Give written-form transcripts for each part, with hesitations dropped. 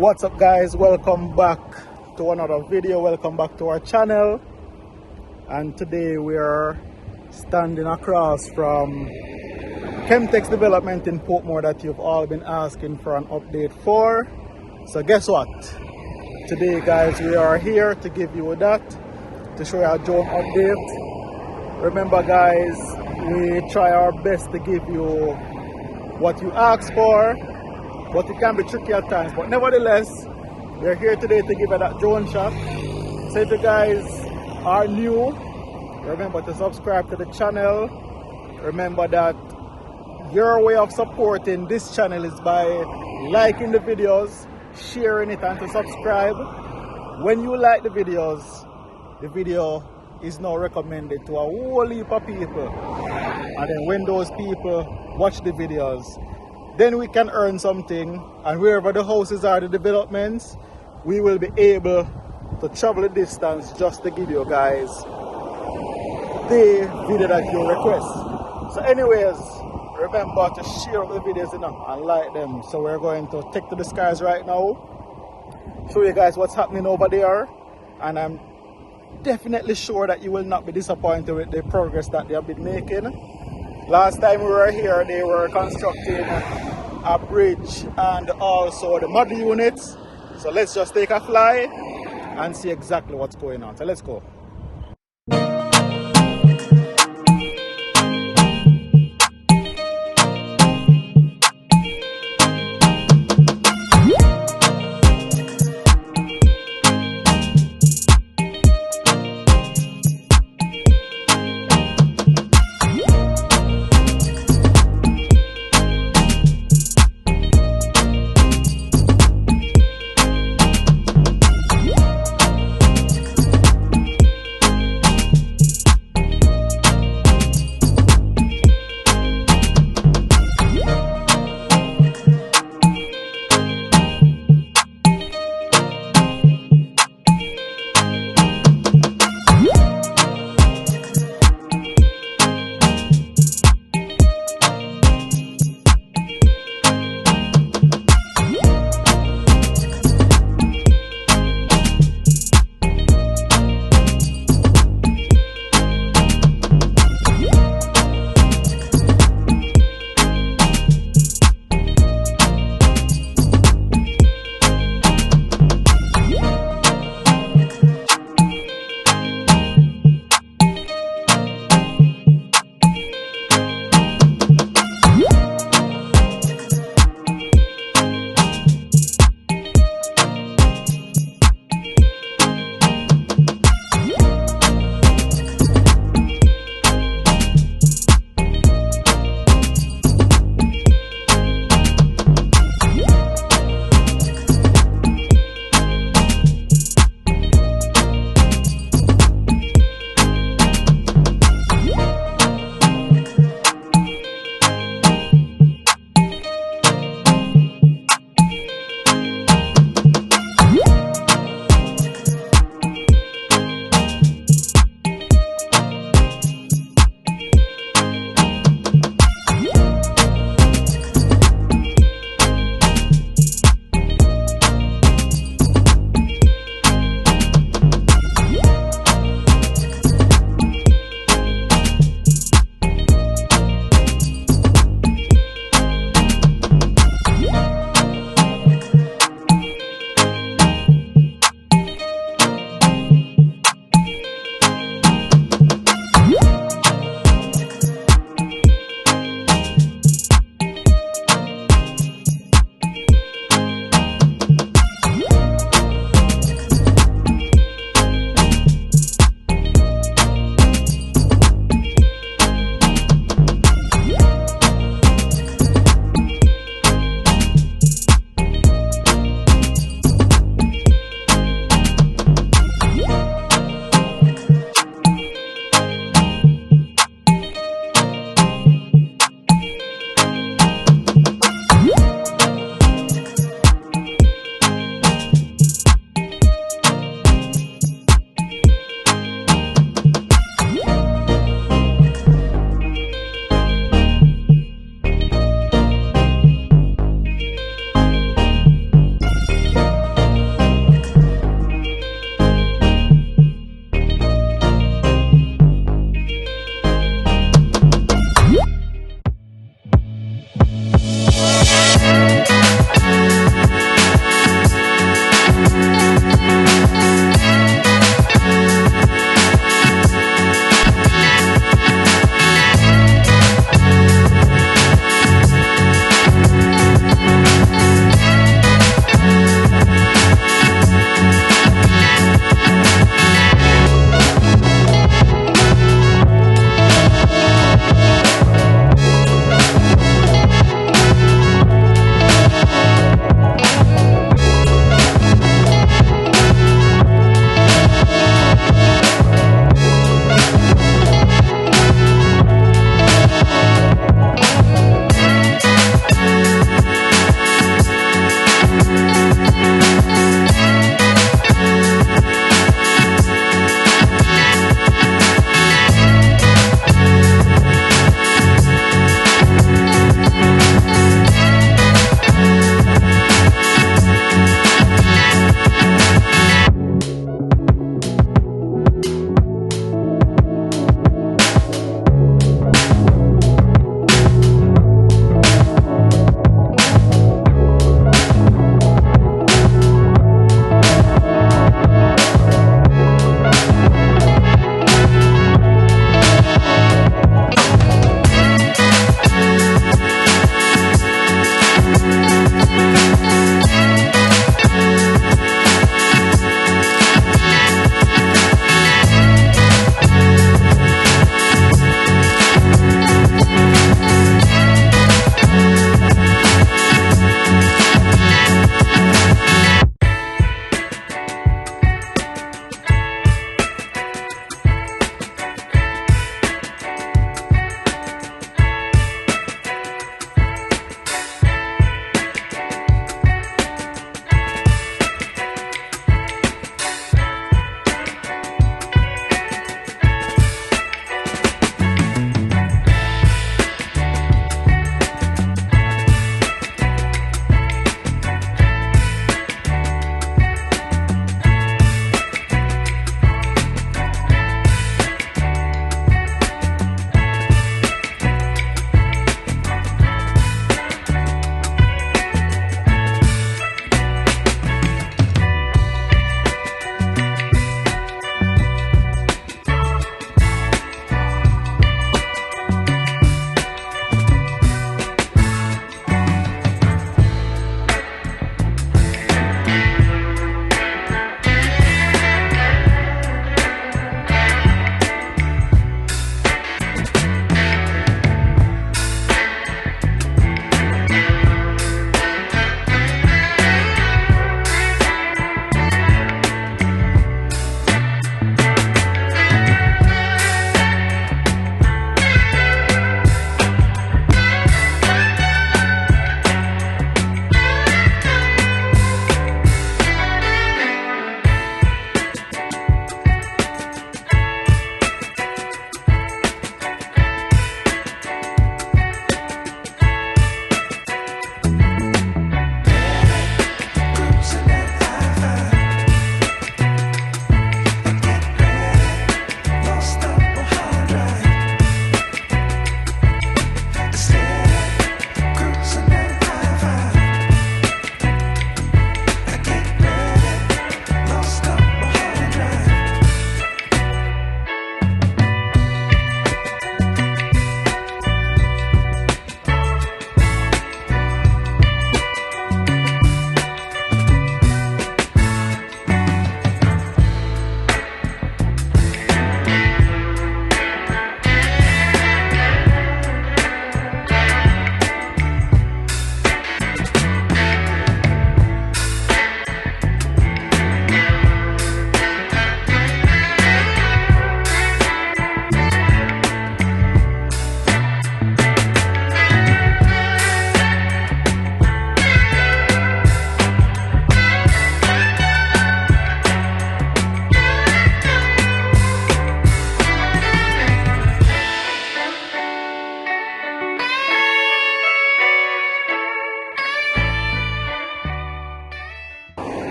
What's up, guys? Welcome back to another video. Welcome back to our channel. And today we are standing across from Kemtek's development in Portmore that you've all been asking for an update for. So guess what? Today, guys, we are here to give you that, to show you a drone update. Remember, guys, we try our best to give you what you ask for, but it can be tricky at times. But nevertheless, we're here today to give you that drone shot. So if you guys are new, remember to subscribe to the channel. Remember that your way of supporting this channel is by liking the videos, sharing it, and to subscribe. When you like the video is now recommended to a whole heap of people. And then when those people watch the videos, then we can earn something, and wherever the houses are, the developments, we will be able to travel the distance just to give you guys the video that you request. So anyways, remember to share the videos and like them. So we're going to take to the skies right now, show you guys what's happening over there, and I'm definitely sure that you will not be disappointed with the progress that they have been making. Last time we were here, they were constructing a bridge and also the mud units. So let's just take a fly and see exactly what's going on. So let's go.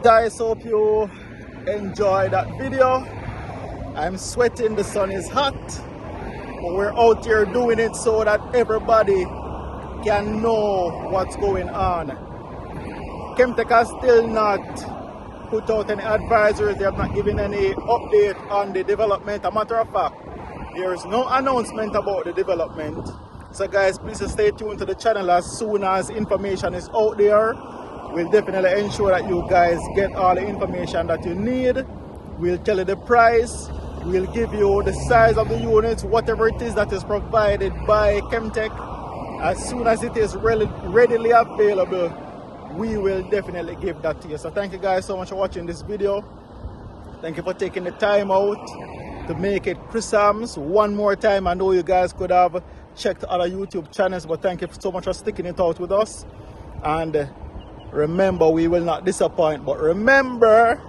guys, hope you enjoyed that video. I'm sweating, the sun is hot, but we're out here doing it so that everybody can know what's going on. Kemtek has still not put out any advisories. They have not given any update on the development. A matter of fact, there is no announcement about the development. So guys, please stay tuned to the channel. As soon as information is out there, we'll definitely ensure that you guys get all the information that you need. We'll tell you the price. We'll give you the size of the units, whatever it is that is provided by Kemtek. As soon as it is readily available, we will definitely give that to you. So thank you guys so much for watching this video. Thank you for taking the time out to make it Christmas one more time. I know you guys could have checked other YouTube channels, but thank you so much for sticking it out with us. And remember, we will not disappoint, but remember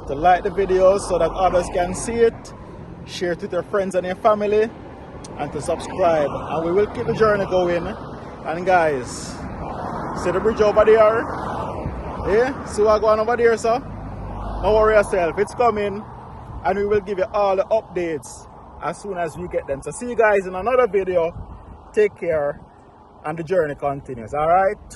to like the videos so that others can see it, share it with your friends and your family, and to subscribe. And we will keep the journey going. And guys, see the bridge over there? Yeah? See what going over there, sir? Don't worry yourself, it's coming, and we will give you all the updates as soon as we get them. So see you guys in another video. Take care, and the journey continues. All right?